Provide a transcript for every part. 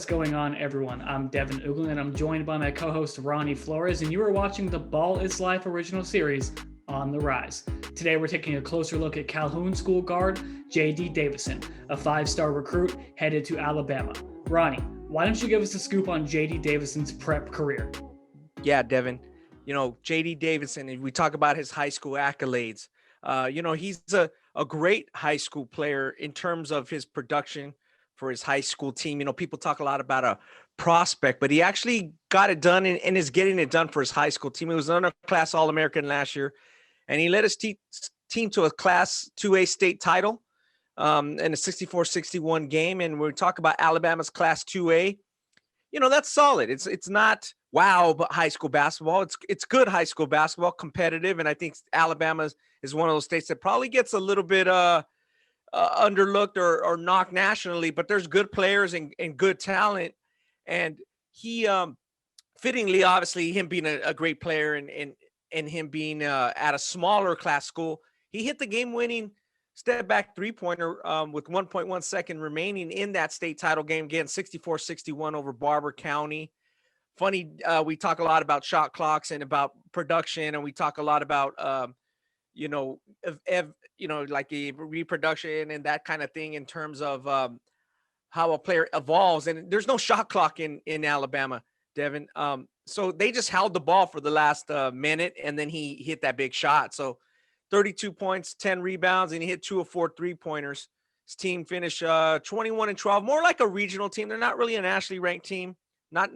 What's going on, everyone? I'm Devin Uglin, and I'm joined by my co-host Ronnie Flores, and you are watching the Ballislife original series, On the Rise. Today, we're taking a closer look at Calhoun School guard JD Davison, a five-star recruit headed to Alabama. Ronnie, why don't you give us a scoop on JD Davison's prep career? Yeah, Devin, JD Davison, and we talk about his high school accolades. He's a great high school player in terms of his production for his high school team. People talk a lot about a prospect, but he actually got it done and is getting it done for his high school team. He was an underclass All-American last year, and he led his team to a Class 2A state title in a 64-61 game. And when we talk about Alabama's Class 2A, that's solid. It's not wow, but high school basketball. It's good high school basketball, competitive, and I think Alabama is one of those states that probably gets a little bit underlooked or knocked nationally, but there's good players and good talent. And he fittingly, obviously, him being a great player and him being at a smaller class school, he hit the game-winning step-back three-pointer with 1.1 second remaining in that state title game, again, 64-61 over Barber County. Funny, we talk a lot about shot clocks and about production, and we talk a lot about, like the reproduction and that kind of thing in terms of how a player evolves. And there's no shot clock in Alabama, Devin. So they just held the ball for the last minute, and then he hit that big shot. So 32 points, 10 rebounds, and he hit 2 of 4 three-pointers. His team finished 21-12, more like a regional team. They're not really a nationally ranked team. Not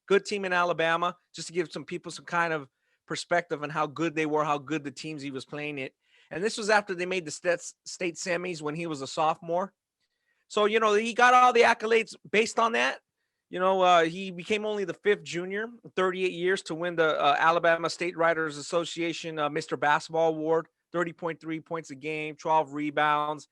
good team in Alabama, just to give some people some kind of perspective on how good they were, how good the teams he was playing it. And this was after they made the state semis when he was a sophomore. So, he got all the accolades based on that. He became only the 5th junior in 38 years to win the Alabama State Writers Association Mr. Basketball Award, 30.3 points a game, 12 rebounds.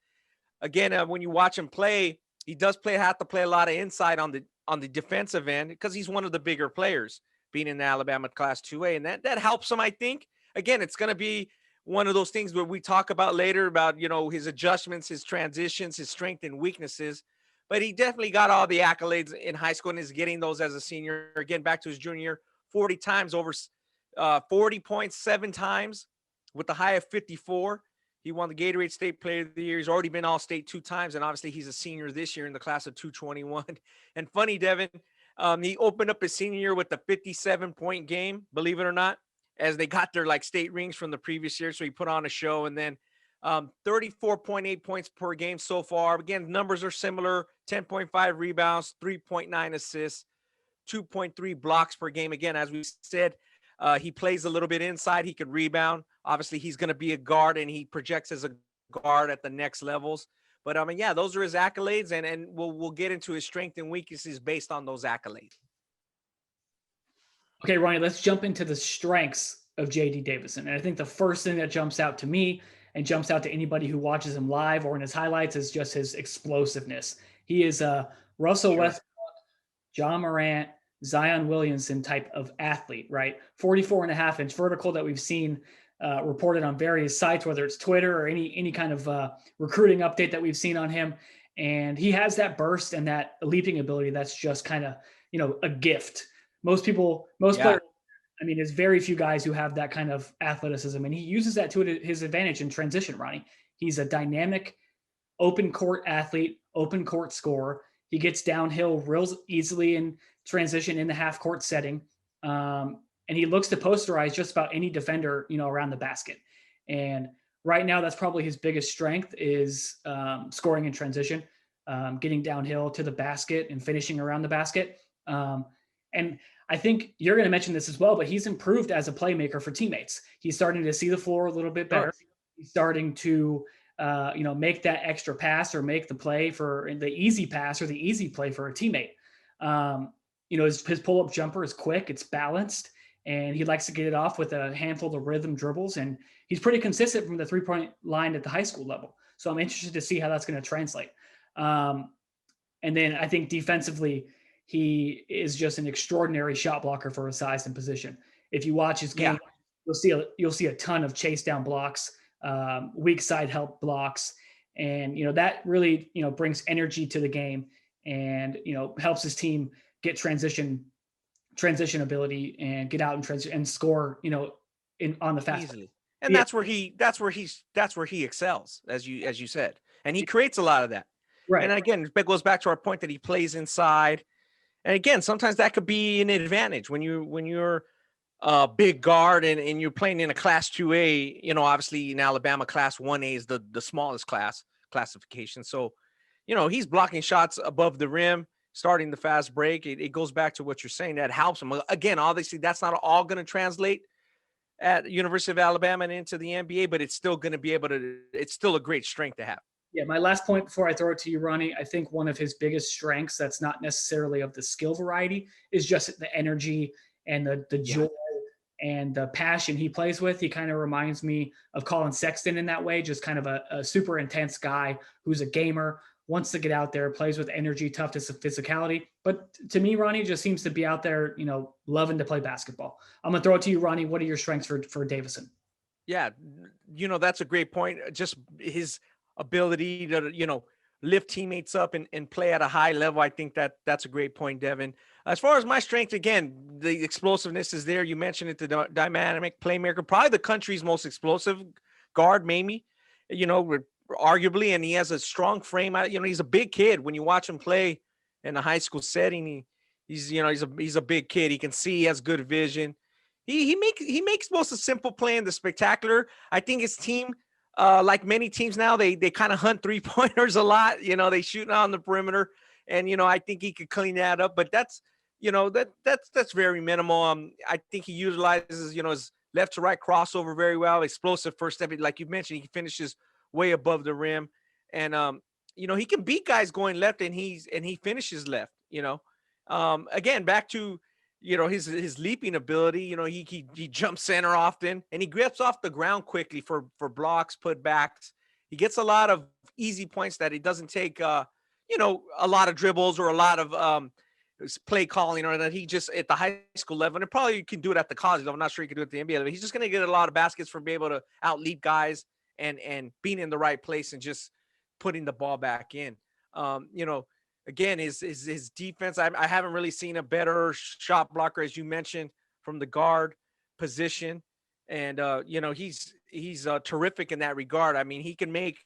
Again, when you watch him play, he does have to play a lot of inside on the defensive end because he's one of the bigger players being in the Alabama Class 2A, and that helps him, I think. Again, it's going to be one of those things where we talk about later about, his adjustments, his transitions, his strengths and weaknesses. But he definitely got all the accolades in high school and is getting those as a senior. Again, back to his junior year, 40 times, over 40 points, 7 times with the high of 54. He won the Gatorade State Player of the Year. He's already been All-State 2 times, and obviously he's a senior this year in the class of 221. And funny, Devin, he opened up his senior year with a 57-point game, believe it or not, as they got their state rings from the previous year. So he put on a show, and then 34.8 points per game so far. Again, numbers are similar, 10.5 rebounds, 3.9 assists, 2.3 blocks per game. Again, as we said, he plays a little bit inside. He can rebound. Obviously, he's going to be a guard, and he projects as a guard at the next levels. But, those are his accolades, and we'll get into his strengths and weaknesses based on those accolades. Okay, Ronnie, let's jump into the strengths of JD Davison. And I think the first thing that jumps out to me and jumps out to anybody who watches him live or in his highlights is just his explosiveness. He is a Russell Westbrook, John Morant, Zion Williamson type of athlete, right? 44.5-inch vertical that we've seen reported on various sites, whether it's Twitter or any kind of recruiting update that we've seen on him. And he has that burst and that leaping ability that's just kind of, a gift. Most players, there's very few guys who have that kind of athleticism, and he uses that to his advantage in transition, Ronnie. He's a dynamic open court athlete, open court scorer. He gets downhill real easily in transition in the half court setting. And he looks to posterize just about any defender, around the basket. And right now, that's probably his biggest strength is scoring in transition, getting downhill to the basket and finishing around the basket. And I think you're going to mention this as well, but he's improved as a playmaker for teammates. He's starting to see the floor a little bit better. He's starting to, make that extra pass or make the play for the easy pass or the easy play for a teammate. His pull-up jumper is quick, it's balanced, and he likes to get it off with a handful of rhythm dribbles. And he's pretty consistent from the three-point line at the high school level. So I'm interested to see how that's going to translate. And then I think defensively, he is just an extraordinary shot blocker for his size and position. If you watch his game, you'll see a ton of chase down blocks, weak side help blocks. And, that really, brings energy to the game. and, helps his team get transition ability and get out and transition and score, on the fast break. Easily. And Yeah, that's where he excels, as you said. And he creates a lot of that. right. And again, it goes back to our point that he plays inside. And again, sometimes that could be an advantage when you're a big guard and you're playing in a class 2A, obviously in Alabama, class 1A is the smallest classification. So, he's blocking shots above the rim, starting the fast break. It goes back to what you're saying. That helps him. Again, obviously that's not all going to translate at University of Alabama and into the NBA, but it's still going to be it's still a great strength to have. Yeah, my last point before I throw it to you, Ronnie, I think one of his biggest strengths that's not necessarily of the skill variety is just the energy and the joy and the passion he plays with. He kind of reminds me of Colin Sexton in that way, just kind of a super intense guy who's a gamer, wants to get out there, plays with energy, toughness, and physicality. But to me, Ronnie just seems to be out there, loving to play basketball. I'm going to throw it to you, Ronnie. What are your strengths for Davison? Yeah, that's a great point. Just his ability to, lift teammates up and play at a high level. I think that's a great point, Devin. As far as my strength, again, the explosiveness is there. You mentioned it, the dynamic playmaker, probably the country's most explosive guard, maybe, arguably, and he has a strong frame. He's a big kid. When you watch him play in a high school setting, he's a big kid. He can see, he has good vision. He makes most of the simple playing the spectacular. I think his team, like many teams now, they kind of hunt 3-pointers a lot. They shoot on the perimeter, and I think he could clean that up. But that's very minimal. I think he utilizes his left to right crossover very well. Explosive first step, like you mentioned, he finishes way above the rim, and he can beat guys going left, and he finishes left. Again, back to his leaping ability. He jumps center often, and he grips off the ground quickly for blocks, putbacks. He gets a lot of easy points that he doesn't take a lot of dribbles or a lot of play calling, or that he just at the high school level, and probably can do it at the college level. I'm not sure he can do it at the NBA level. He's just going to get a lot of baskets for being able to out leap guys and being in the right place and just putting the ball back in. Again, his defense, I haven't really seen a better shot blocker, as you mentioned, from the guard position. And, he's terrific in that regard. I mean, he can make,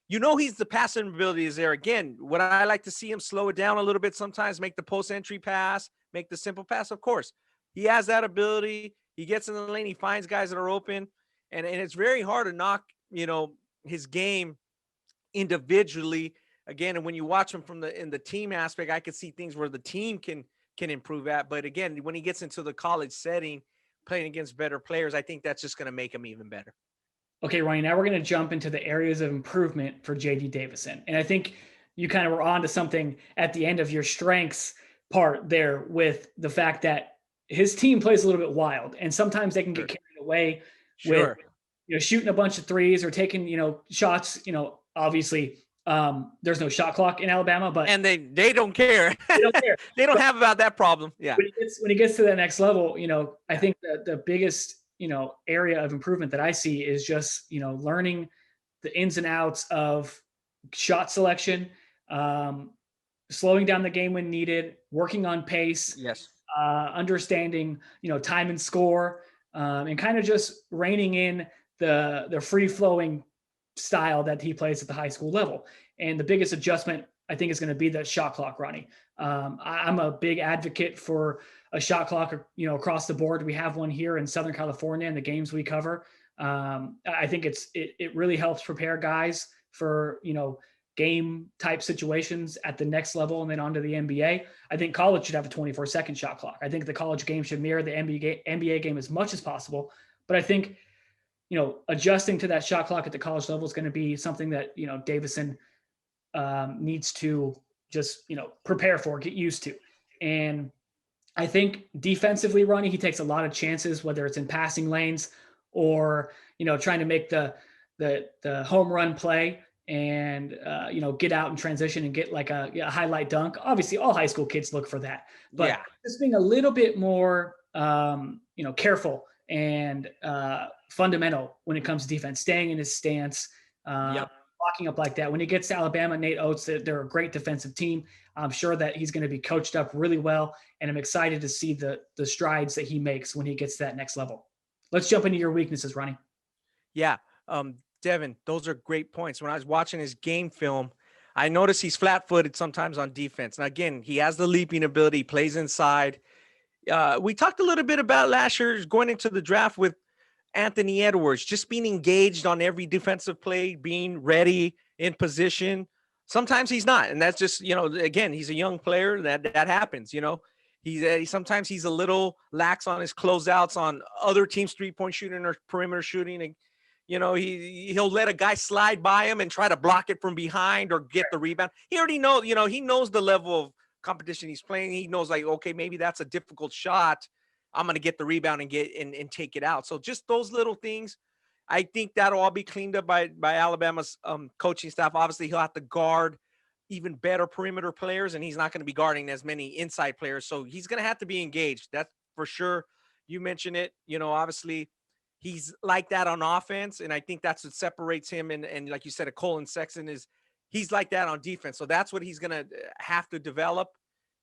he's the passing ability is there. Again, would I like to see him slow it down a little bit sometimes, make the post entry pass, make the simple pass? Of course. He has that ability. He gets in the lane. He finds guys that are open. And it's very hard to knock, his game individually. Again, and when you watch him in the team aspect, I could see things where the team can improve at. But again, when he gets into the college setting, playing against better players, I think that's just going to make him even better. Okay, Ronnie, now we're going to jump into the areas of improvement for JD Davison. And I think you kind of were on to something at the end of your strengths part there with the fact that his team plays a little bit wild, and sometimes they can get carried away with shooting a bunch of threes or taking, shots, obviously there's no shot clock in Alabama, but they don't care. They don't care. They don't have about that problem. Yeah. When he gets to the next level, I think that the biggest, area of improvement that I see is just, learning the ins and outs of shot selection, slowing down the game when needed, working on pace, yes, understanding, time and score, and kind of just reining in the free flowing style that he plays at the high school level. And the biggest adjustment, I think, is going to be the shot clock, Ronnie. I'm a big advocate for a shot clock, across the board. We have one here in Southern California in the games we cover. I think it really helps prepare guys for, game type situations at the next level and then onto the NBA. I think college should have a 24-second shot clock. I think the college game should mirror the NBA game as much as possible. But I think, adjusting to that shot clock at the college level is going to be something that, Davison needs to just, prepare for, get used to. And I think defensively, Ronnie, he takes a lot of chances, whether it's in passing lanes or, trying to make the home run play and, get out and transition and get like a highlight dunk. Obviously, all high school kids look for that. But just being a little bit more, careful and fundamental when it comes to defense, staying in his stance, locking up like that. When he gets to Alabama, Nate Oates, they're a great defensive team. I'm sure that he's going to be coached up really well, and I'm excited to see the strides that he makes when he gets to that next level. Let's jump into your weaknesses, Ronnie. Yeah. Devin, those are great points. When I was watching his game film, I noticed he's flat footed sometimes on defense. Now, again, he has the leaping ability, plays inside. We talked a little bit about last year going into the draft with Anthony Edwards, just being engaged on every defensive play, being ready in position. Sometimes he's not. And that's just, again, he's a young player that happens, sometimes he's a little lax on his closeouts on other teams' 3-point shooting or perimeter shooting. And, he'll let a guy slide by him and try to block it from behind or get the rebound. He already knows, he knows the level of competition he's playing. He knows, like, okay, maybe that's a difficult shot. I'm going to get the rebound and and take it out. So just those little things, I think that'll all be cleaned up by Alabama's coaching staff. Obviously, he'll have to guard even better perimeter players, and he's not going to be guarding as many inside players. So he's going to have to be engaged. That's for sure. You mentioned it. Obviously, he's like that on offense, and I think that's what separates him. And like you said, a Colin Sexton is he's like that on defense. So that's what he's going to have to develop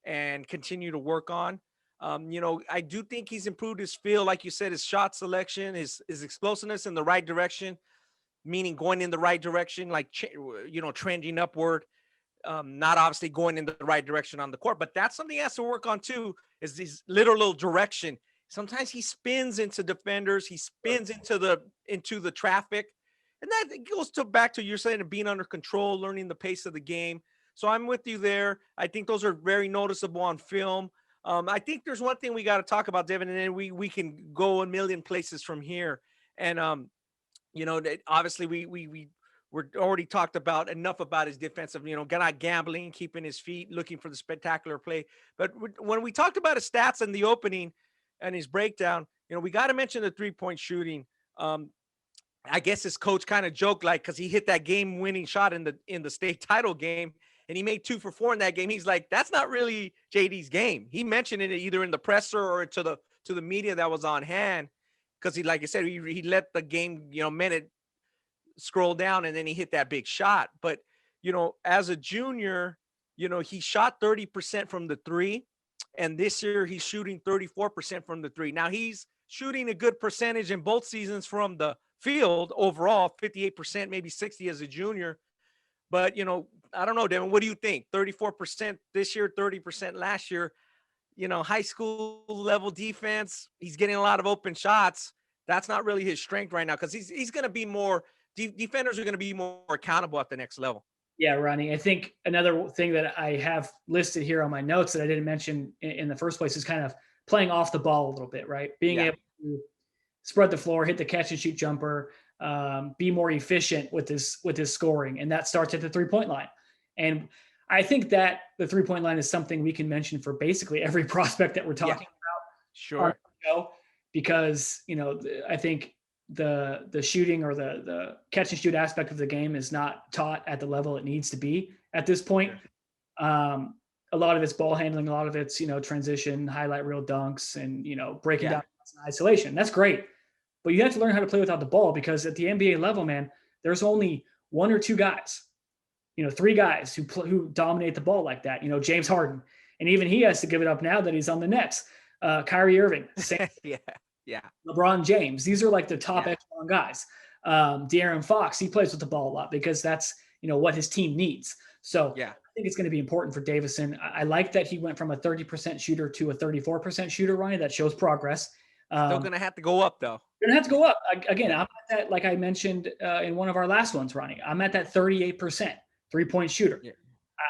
and continue to work on. I do think he's improved his feel, like you said, his shot selection, his explosiveness in the right direction, meaning going in the right direction, like, trending upward, not obviously going in the right direction on the court. But that's something he has to work on too, is this little direction. Sometimes he spins into defenders, he spins into the traffic. And that goes back to you're saying being under control, learning the pace of the game. So I'm with you there. I think those are very noticeable on film. I think there's one thing we got to talk about, Devin, and then we can go a million places from here. And obviously we're already talked about enough about his defensive, not gambling, keeping his feet, looking for the spectacular play. But when we talked about his stats in the opening and his breakdown, we got to mention the 3-point shooting. I guess his coach kind of joked, like, because he hit that game-winning shot in the state title game, and he made 2 for 4 in that game. He's like, that's not really JD's game. He mentioned it either in the presser or to the media that was on hand, because he, like I said, he let the game minute scroll down, and then he hit that big shot. But as a junior, he shot 30% from the 3, and this year he's shooting 34% from the 3. Now he's shooting a good percentage in both seasons from the field overall, 58%, maybe 60 as a junior. But, I don't know, Devin, what do you think? 34% this year, 30% last year, high school level defense. He's getting a lot of open shots. That's not really his strength right now, because he's going to be more defenders are going to be more accountable at the next level. Yeah, Ronnie. I think another thing that I have listed here on my notes that I didn't mention in the first place is kind of playing off the ball a little bit, right? Being able to spread the floor, hit the catch and shoot jumper, be more efficient with his scoring. And that starts at the 3-point line. And I think that the 3-point line is something we can mention for basically every prospect that we're talking about. Sure. On the show, because, I think the shooting or the catch and shoot aspect of the game is not taught at the level it needs to be at this point. A lot of it's ball handling, a lot of it's, transition, highlight reel dunks, and, breaking down in isolation. That's great. But you have to learn how to play without the ball, because at the NBA level, man, there's only 1 or 2 guys, 3 guys who dominate the ball like that. James Harden, and even he has to give it up now that he's on the Nets. Kyrie Irving, LeBron James. These are like the top echelon guys. De'Aaron Fox, he plays with the ball a lot because that's what his team needs. So I think it's going to be important for Davison. I like that he went from a 30% shooter to a 34% shooter, Ronnie. That shows progress. Still going to have to go up, though. Going to have to go up. Again, I'm at that, like I mentioned in one of our last ones, Ronnie. I'm at that 38% 3-point shooter.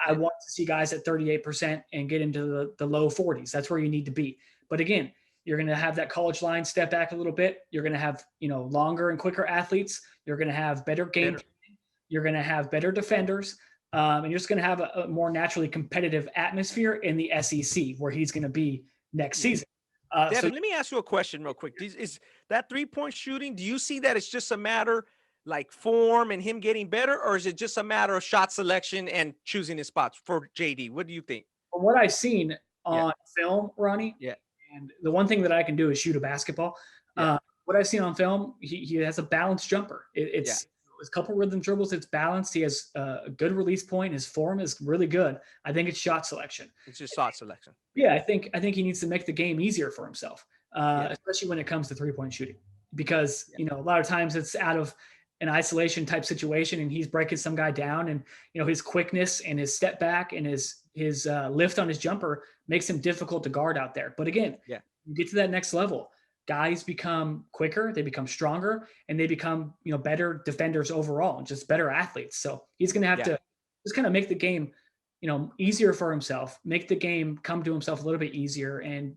I want to see guys at 38% and get into the low 40s. That's where you need to be. But again, you're going to have that college line step back a little bit. You're going to have, longer and quicker athletes. You're going to have better game planning. You're going to have better defenders. And you're just going to have a more naturally competitive atmosphere in the SEC, where he's going to be next season. Devin, let me ask you a question real quick. Is that 3-point shooting, do you see that it's just a matter like form and him getting better, or is it just a matter of shot selection and choosing his spots for JD? What do you think? From what I've seen on film, Ronnie, and the one thing that I can do is shoot a basketball. What I've seen on film, he has a balanced jumper. It's his couple rhythm dribbles, it's balanced. He has a good release point. His form is really good. I think it's shot selection. It's just shot selection. Yeah, I think he needs to make the game easier for himself, Yeah. especially when it comes to 3-point shooting, because Yeah. a lot of times it's out of an isolation type situation, and he's breaking some guy down, and his quickness and his step back and his lift on his jumper makes him difficult to guard out there. But again, Yeah. you get to that next level, guys become quicker, they become stronger, and they become better defenders overall, and just better athletes. So he's going to have Yeah. to just kind of make the game easier for himself, make the game come to himself a little bit easier, and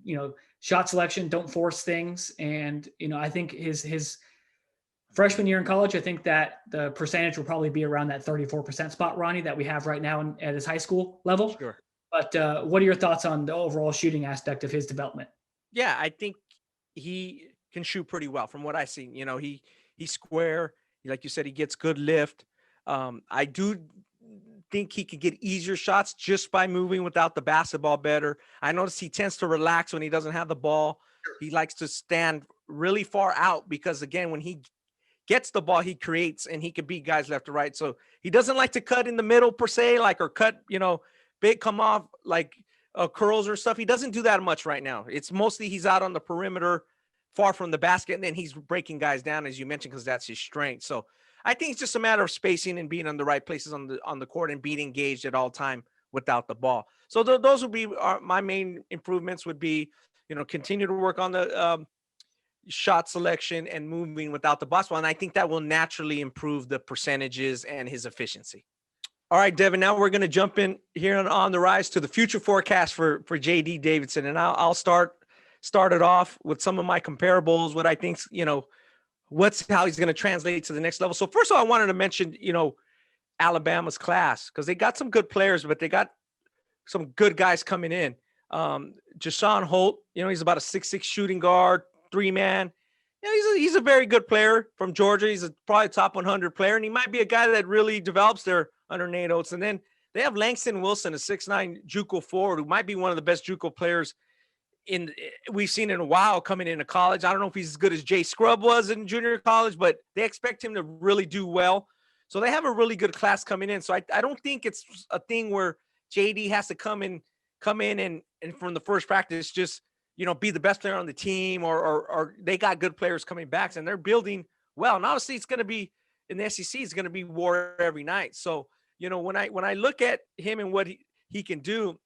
shot selection, don't force things. And I think his freshman year in college, I think that the percentage will probably be around that 34% spot, Ronnie, that we have right now at his high school level. Sure. But what are your thoughts on the overall shooting aspect of his development? Yeah, I think he can shoot pretty well from what I see. He's square. Like you said, he gets good lift. I do think he could get easier shots just by moving without the basketball better. I notice he tends to relax when he doesn't have the ball. He likes to stand really far out because, again, when he gets the ball, he creates and he can beat guys left to right. So he doesn't like to cut in the middle per se, or cut, big come off like curls or stuff. He doesn't do that much right now. It's mostly he's out on the perimeter, far from the basket, and then he's breaking guys down, as you mentioned, because that's his strength. So I think it's just a matter of spacing and being on the right places on the court and being engaged at all time without the ball. So those would be my main improvements. Would be continue to work on the shot selection and moving without the basketball, and I think that will naturally improve the percentages and his efficiency. All right, Devin, now we're going to jump in here on the rise to the future forecast for JD Davison. And I'll start it off with some of my comparables, what I think, how he's going to translate to the next level. So first of all, I wanted to mention, Alabama's class, because they got some good players, but they got some good guys coming in. Jashawn Holt, he's about a 6'6" shooting guard, 3-man. He's a very good player from Georgia. He's probably a top 100 player, and he might be a guy that really develops there under Nate Oates. And then they have Langston Wilson, a 6'9" JUCO forward, who might be one of the best JUCO players we've seen in a while coming into college. I don't know if he's as good as Jay Scrubb was in junior college, but they expect him to really do well. So they have a really good class coming in. So I don't think it's a thing where JD has to come in and from the first practice just be the best player on the team, or they got good players coming back and they're building well. And obviously it's going to be in the SEC, it's going to be war every night. So, when I look at him and what he can do,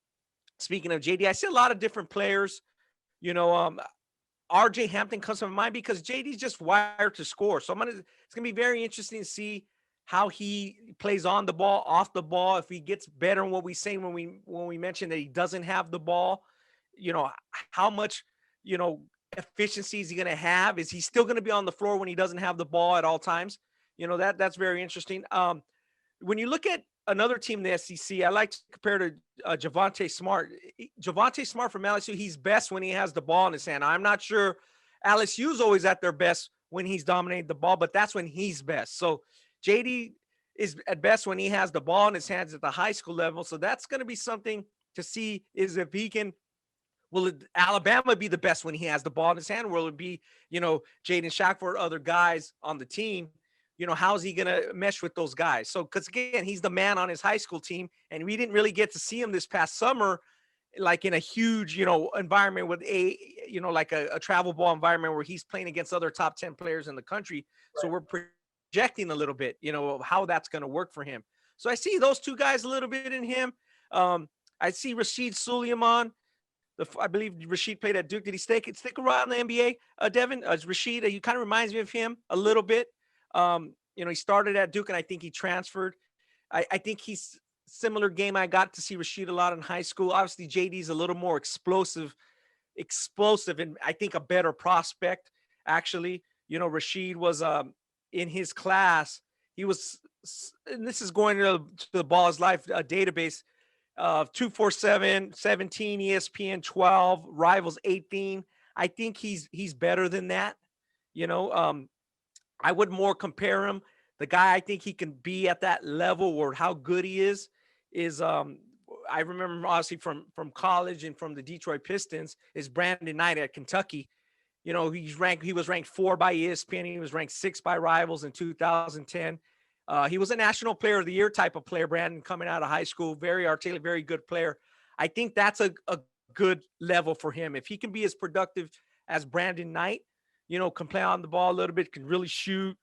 speaking of JD, I see a lot of different players. RJ Hampton comes to mind because JD's just wired to score. So it's going to be very interesting to see how he plays on the ball, off the ball, if he gets better in what we say when we mentioned that he doesn't have the ball. How much, efficiency is he going to have? Is he still going to be on the floor when he doesn't have the ball at all times? That's very interesting. When you look at another team in the SEC, I like to compare to Javonte Smart. Javonte Smart from LSU, he's best when he has the ball in his hand. I'm not sure LSU's always at their best when he's dominated the ball, but that's when he's best. So JD is at best when he has the ball in his hands at the high school level. So that's going to be something to see, is if he can. Will Alabama be the best when he has the ball in his hand? Will it be, Jaden Shackford or other guys on the team? How's he going to mesh with those guys? So, because again, he's the man on his high school team, and we didn't really get to see him this past summer, like in a huge, environment with like a travel ball environment where he's playing against other top 10 players in the country. Right. So we're projecting a little bit, how that's going to work for him. So I see those two guys a little bit in him. I see Rashid Suleiman. I believe Rashid played at Duke. Did he stick around in the NBA, Devin? Rashid, he kind of reminds me of him a little bit. He started at Duke, and I think he transferred. I think he's similar game. I got to see Rashid a lot in high school. Obviously, JD's a little more explosive, and I think a better prospect, actually. Rashid was in his class. He was, and this is going to the Ballislife database, 247, 17, ESPN 12, Rivals 18. I think he's better than that. I would more compare him. The guy I think he can be at that level, or how good he is I remember obviously from college and from the Detroit Pistons, is Brandon Knight at Kentucky. He was ranked 4 by ESPN. He was ranked 6 by Rivals in 2010. He was a National Player of the Year type of player, Brandon, coming out of high school. Very articulate, very good player. I think that's a good level for him. If he can be as productive as Brandon Knight, can play on the ball a little bit, can really shoot.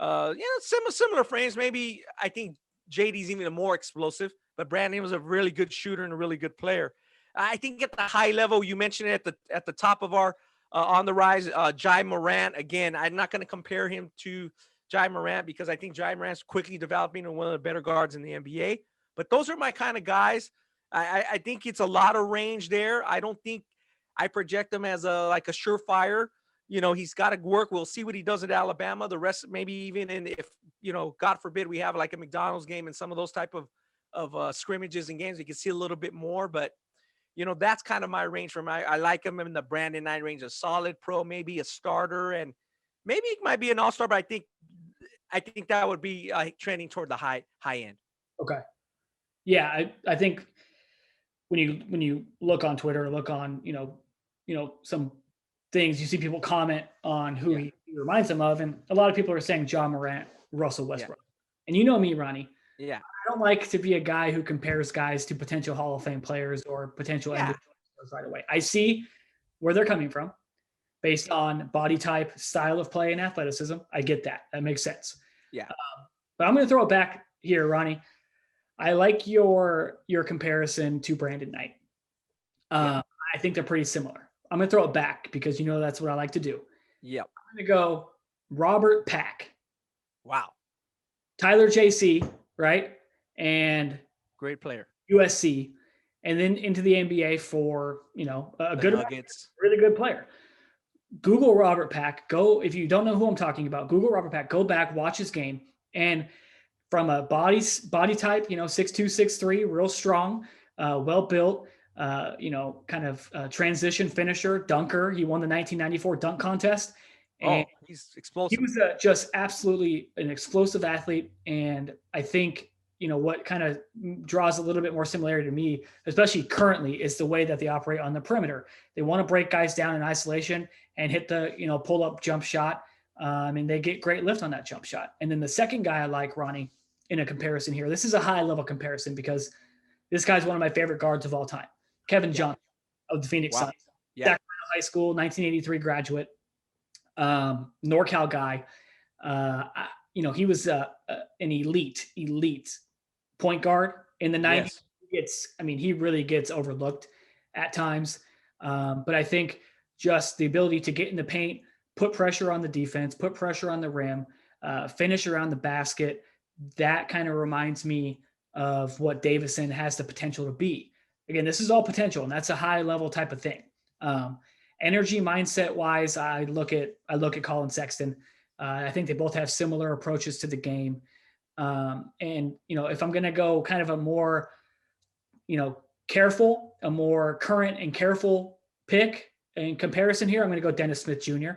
Similar frames. Maybe I think JD's even a more explosive, but Brandon was a really good shooter and a really good player. I think at the high level, you mentioned it at the top of our on the rise, Jai Morant. Again, I'm not going to compare him to Jai Morant because I think Jai Morant's quickly developing into one of the better guards in the NBA. But those are my kind of guys. I think it's a lot of range there. I don't think I project him as a surefire. He's got to work. We'll see what he does at Alabama. The rest, maybe even if God forbid, we have like a McDonald's game and some of those type of scrimmages and games, we can see a little bit more. But that's kind of my range for him. I like him in the Brandon Knight range, a solid pro, maybe a starter, and maybe it might be an all-star. But I think that would be trending toward the high end. Okay. Yeah, I think when you look on Twitter, look on some things, you see people comment on who he reminds them of, and a lot of people are saying John Morant, Russell Westbrook. And you know me, Ronnie. Yeah. I don't like to be a guy who compares guys to potential Hall of Fame players or potential NBA players right away. I see where they're coming from based on body type, style of play, and athleticism. I get that. That makes sense. Yeah. But I'm going to throw it back here, Ronnie. I like your comparison to Brandon Knight. I think they're pretty similar. I'm going to throw it back because that's what I like to do. Yep. I'm going to go Robert Pack. Wow. Tyler JC, right? And great player. USC. And then into the NBA for, a good Nuggets. Really good player. Google Robert Pack. If you don't know who I'm talking about, Google Robert Pack. Go back, watch his game. And from a body type, 6'2", 6'3", real strong, well built, kind of transition finisher, dunker. He won the 1994 dunk contest. And he's explosive. He was just absolutely an explosive athlete. And I think, what kind of draws a little bit more similarity to me, especially currently, is the way that they operate on the perimeter. They want to break guys down in isolation and hit the, pull up jump shot. And they get great lift on that jump shot. And then the second guy I like, Ronnie, in a comparison here, this is a high level comparison because this guy's one of my favorite guards of all time. Kevin Johnson of the Phoenix Suns. Sacramento High School, 1983 graduate, NorCal guy. He was an elite point guard in the 90s. He really gets overlooked at times. But I think just the ability to get in the paint, put pressure on the defense, put pressure on the rim, finish around the basket, that kind of reminds me of what Davison has the potential to be. Again, this is all potential, and that's a high level type of thing. Energy mindset wise, I look at Colin Sexton. I think they both have similar approaches to the game. If I'm going to go kind of a more, careful, a more current and careful pick in comparison here, I'm going to go Dennis Smith Jr.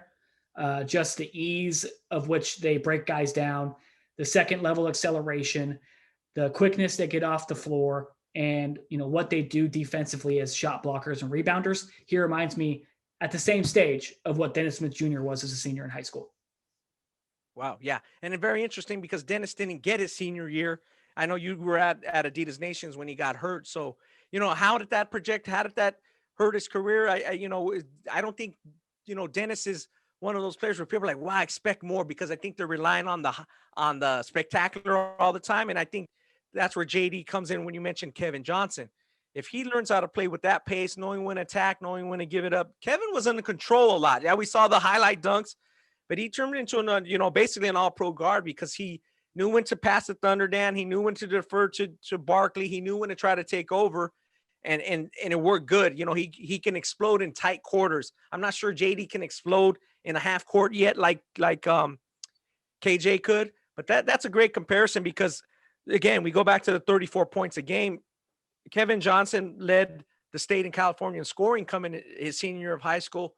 Just the ease of which they break guys down, the second level acceleration, the quickness they get off the floor, and what they do defensively as shot blockers and rebounders. He reminds me at the same stage of what Dennis Smith Jr. was as a senior in high school. Wow. Yeah. And it's very interesting because Dennis didn't get his senior year. I know you were at Adidas Nations when he got hurt. So, how did that project? How did that hurt his career? I don't think, Dennis is one of those players where people are like, wow, I expect more, because I think they're relying on the spectacular all the time. And I think that's where JD comes in when you mentioned Kevin Johnson. If he learns how to play with that pace, knowing when to attack, knowing when to give it up. Kevin was under control a lot. Yeah, we saw the highlight dunks, but he turned into basically an all-pro guard because he knew when to pass the Thunder down. He knew when to defer to Barkley. He knew when to try to take over, and it worked good. He can explode in tight quarters. I'm not sure JD can explode in a half court yet like KJ could, but that's a great comparison because, again, we go back to the 34 points a game. Kevin Johnson led the state in California in scoring coming his senior year of high school.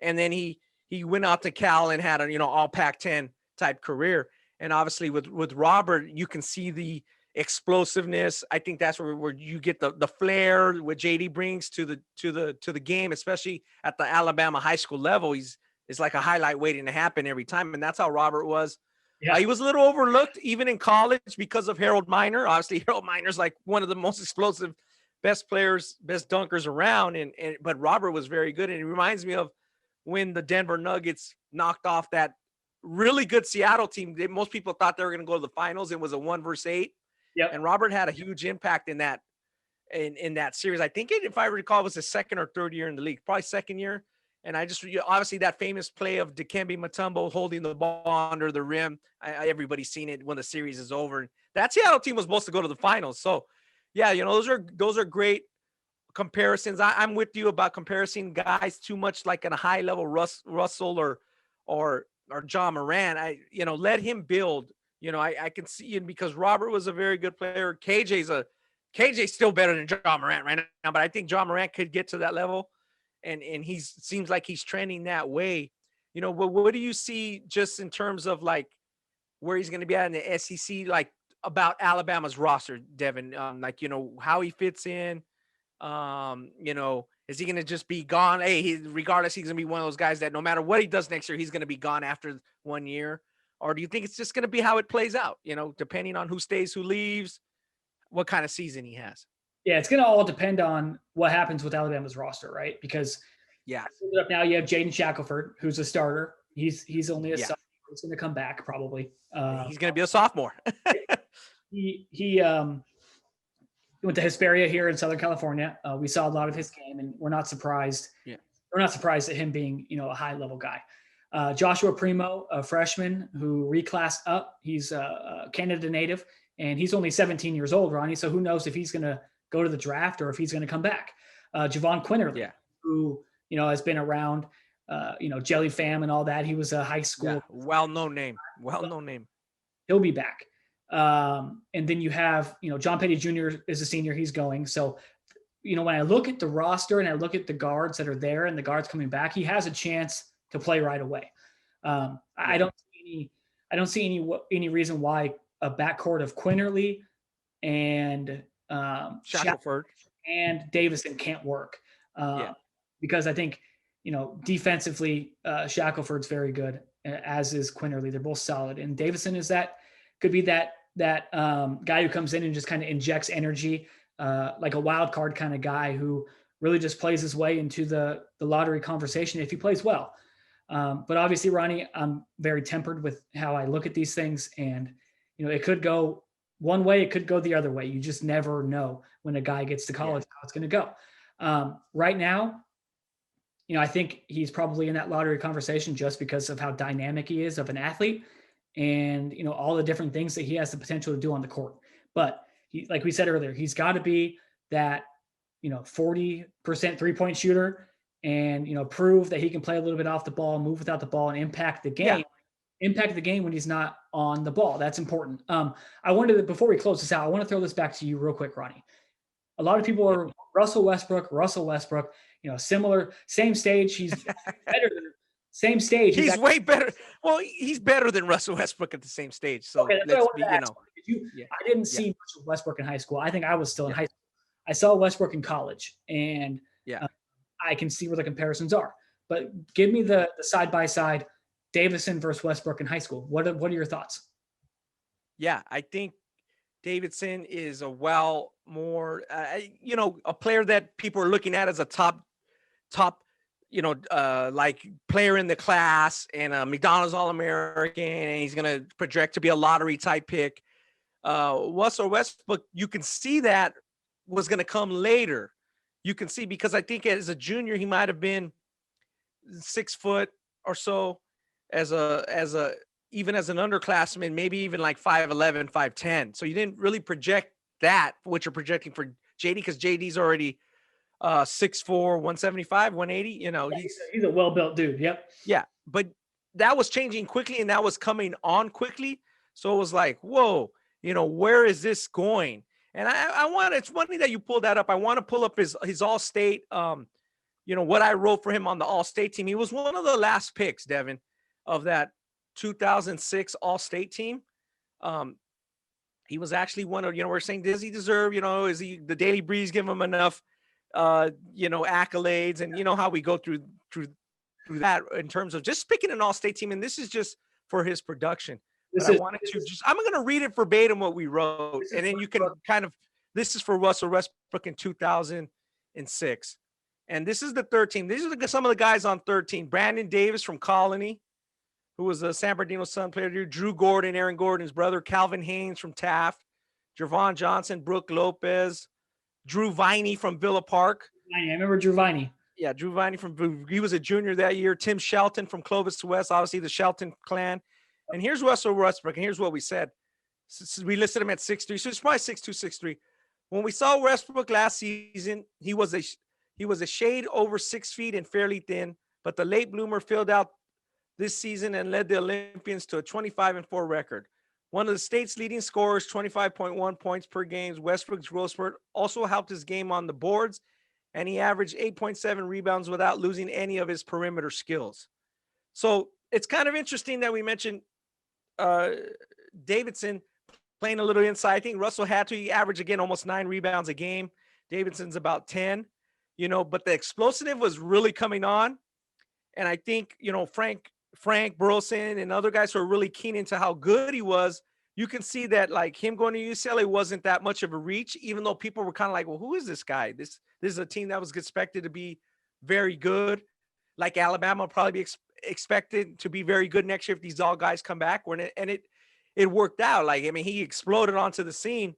And then he went out to Cal and had a, all Pac-10 type career. And obviously with Robert, you can see the explosiveness. I think that's where you get the flair what JD brings to the game, especially at the Alabama high school level. It's like a highlight waiting to happen every time. And that's how Robert was. Yeah. He was a little overlooked even in college because of Harold Miner. Obviously, Harold Miner's like one of the most explosive, best players, best dunkers around. But Robert was very good. And it reminds me of when the Denver Nuggets knocked off that really good Seattle team. Most people thought they were going to go to the finals. It was a 1-8. Yep. And Robert had a huge impact in that series. I think if I recall, it was his second or third year in the league, probably second year. And obviously that famous play of Dikembe Mutombo holding the ball under the rim. Everybody's seen it when the series is over. That Seattle team was supposed to go to the finals. So, yeah, those are great comparisons. I'm with you about comparing guys too much like in a high level Russell or John Morant. Let him build. I can see it because Robert was a very good player. KJ's still better than John Morant right now, but I think John Morant could get to that level. And seems like he's trending that way. What do you see just in terms of like where he's going to be at in the SEC, like about Alabama's roster, Devin? How he fits in. Is he going to just be gone? Hey, regardless, he's going to be one of those guys that no matter what he does next year, he's going to be gone after 1 year. Or do you think it's just going to be how it plays out? Depending on who stays, who leaves, what kind of season he has. Yeah, it's going to all depend on what happens with Alabama's roster, right? Because up now you have Jaden Shackelford, who's a starter. He's only a sophomore. He's going to come back probably. He's going to be a sophomore. he went to Hesperia here in Southern California. We saw a lot of his game, and we're not surprised. Yeah, we're not surprised at him being a high level guy. Joshua Primo, a freshman who reclassed up. He's a Canada native, and he's only 17 years old, Ronnie. So who knows if he's going to go to the draft or if he's going to come back. Javon Quinterly, who, has been around, Jelly Fam and all that. He was a high school. Well-known name. He'll be back. And then you have, John Petty Jr. is a senior. He's going. So, when I look at the roster and I look at the guards that are there and the guards coming back, he has a chance to play right away. I don't see any reason why a backcourt of Quinterly and Shackelford and Davison can't work. Because I think, defensively, Shackelford's very good, as is Quinterly. They're both solid. And Davison could be that guy who comes in and just kind of injects energy, like a wild card kind of guy who really just plays his way into the lottery conversation if he plays well. But obviously, Ronnie, I'm very tempered with how I look at these things. And, it could go one way, it could go the other way. You just never know when a guy gets to college how it's going to go. Right now, I think he's probably in that lottery conversation just because of how dynamic he is of an athlete and, all the different things that he has the potential to do on the court. But like we said earlier, he's got to be that, 40% 3-point shooter and, prove that he can play a little bit off the ball, move without the ball, and impact the game. Impact the game when he's not on the ball. That's important. Before we close this out, I want to throw this back to you real quick, Ronnie. A lot of people are Russell Westbrook, similar, same stage. He's better than same stage. He's way better. Well, he's better than Russell Westbrook at the same stage. So I didn't see much of Westbrook in high school. I think I was still in high school. I saw Westbrook in college, and I can see where the comparisons are. But give me the side-by-side Davison versus Westbrook in high school. What are your thoughts? Yeah, I think Davidson is a player that people are looking at as a top, like player in the class and a McDonald's All-American, and he's going to project to be a lottery type pick. Russell Westbrook, you can see that was going to come later. You can see because I think as a junior, he might've been 6 foot or so even as an underclassman, maybe even like 5'11", 5'10". So you didn't really project that, what you're projecting for JD, because JD's already 6'4", 175, 180. He's a well-built dude. Yep. Yeah. But that was changing quickly and that was coming on quickly. So it was like, whoa, where is this going? And it's funny that you pulled that up. I want to pull up his All-State, what I wrote for him on the All-State team. He was one of the last picks, Devin, of that 2006 All-State team. He was actually one of, we're saying, does he deserve, is he, the Daily Breeze give him enough, accolades, and how we go through that in terms of just picking an All-State team. And this is just for his production. But I wanted to I'm going to read it verbatim what we wrote, and then you can kind of, this is for Russell Westbrook in 2006. And this is the third team. These are some of the guys on 13. Brandon Davis from Colony, who was a San Bernardino Sun player. Drew Gordon, Aaron Gordon's brother. Calvin Haynes from Taft. Javon Johnson, Brooke Lopez. Drew Viney from Villa Park. I remember Drew Viney. Yeah, Drew Viney he was a junior that year. Tim Shelton from Clovis West, obviously the Shelton clan. And here's Russell Westbrook, and here's what we said. We listed him at 6'3", so it's probably 6'2", 6'3". When we saw Westbrook last season, he was a shade over 6 feet and fairly thin, but the late bloomer filled out this season and led the Olympians to a 25-4 record. One of the state's leading scorers, 25.1 points per game. Westbrook's growth spurt also helped his game on the boards, and he averaged 8.7 rebounds without losing any of his perimeter skills. So it's kind of interesting that we mentioned Davidson playing a little inside. I think Russell had to. He averaged, again, almost 9 rebounds a game. Davidson's about 10, but the explosive was really coming on. And I think, Frank Burleson and other guys who are really keen into how good he was, you can see that, like, him going to UCLA wasn't that much of a reach, even though people were kind of like, well, who is this guy? This is a team that was expected to be very good. Like Alabama will probably be expected to be very good next year if these all guys come back. And it worked out. Like, I mean, he exploded onto the scene.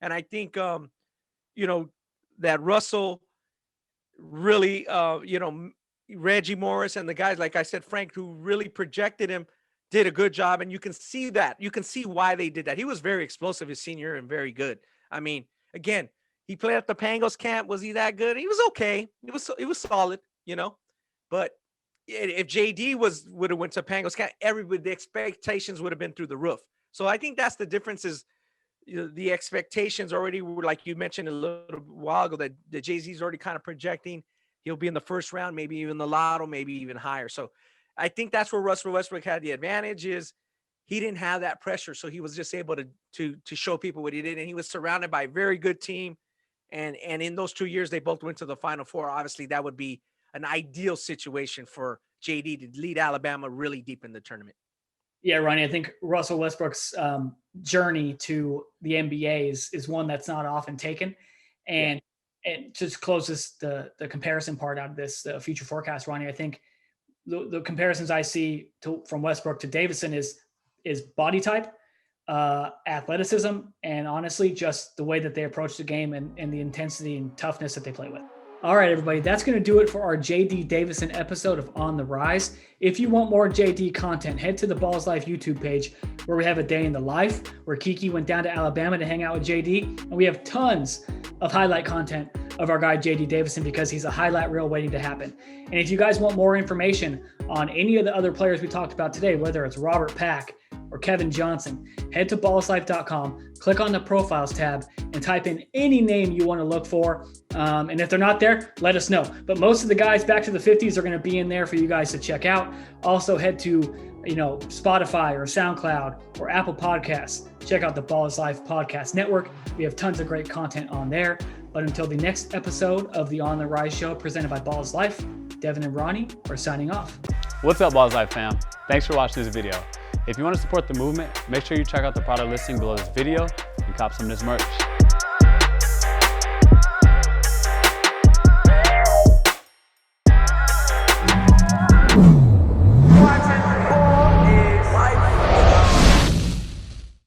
And I think, that Russell really, Reggie Morris and the guys, like I said, Frank, who really projected him, did a good job. And you can see that. You can see why they did that. He was very explosive his senior and very good. I mean, again, he played at the Pangos camp. Was he that good? He was okay. It was solid, But if JD would have went to Pangos camp, the expectations would have been through the roof. So I think that's the difference is the expectations already were, like you mentioned a little while ago, that the Jay-Z's already kind of projecting he'll be in the first round, maybe even the lotto, maybe even higher. So I think that's where Russell Westbrook had the advantage is he didn't have that pressure. So he was just able to show people what he did. And he was surrounded by a very good team. And in those 2 years, they both went to the Final Four. Obviously, that would be an ideal situation for JD to lead Alabama really deep in the tournament. Yeah, Ronnie, I think Russell Westbrook's journey to the NBA is one that's not often taken. And it just closes the comparison part out of this future forecast, Ronnie. I think the comparisons I see from Westbrook to Davison is body type, athleticism, and honestly, just the way that they approach the game and the intensity and toughness that they play with. All right, everybody, that's going to do it for our JD Davison episode of On the Rise. If you want more JD content, head to the Ballislife YouTube page where we have a day in the life where Kiki went down to Alabama to hang out with JD. And we have tons of highlight content of our guy JD Davison because he's a highlight reel waiting to happen. And if you guys want more information on any of the other players we talked about today, whether it's Robert Pack or Kevin Johnson, head to ballislife.com, click on the profiles tab, and type in any name you want to look for. And if they're not there, let us know. But most of the guys back to the 50s are going to be in there for you guys to check out. Also head to Spotify or SoundCloud or Apple Podcasts. Check out the Ballislife Podcast Network. We have tons of great content on there. But until the next episode of the On the Rise show presented by Ballislife, Devin and Ronnie are signing off. What's up, Ballislife fam? Thanks for watching this video. If you want to support the movement, make sure you check out the product listing below this video and cop some of this merch.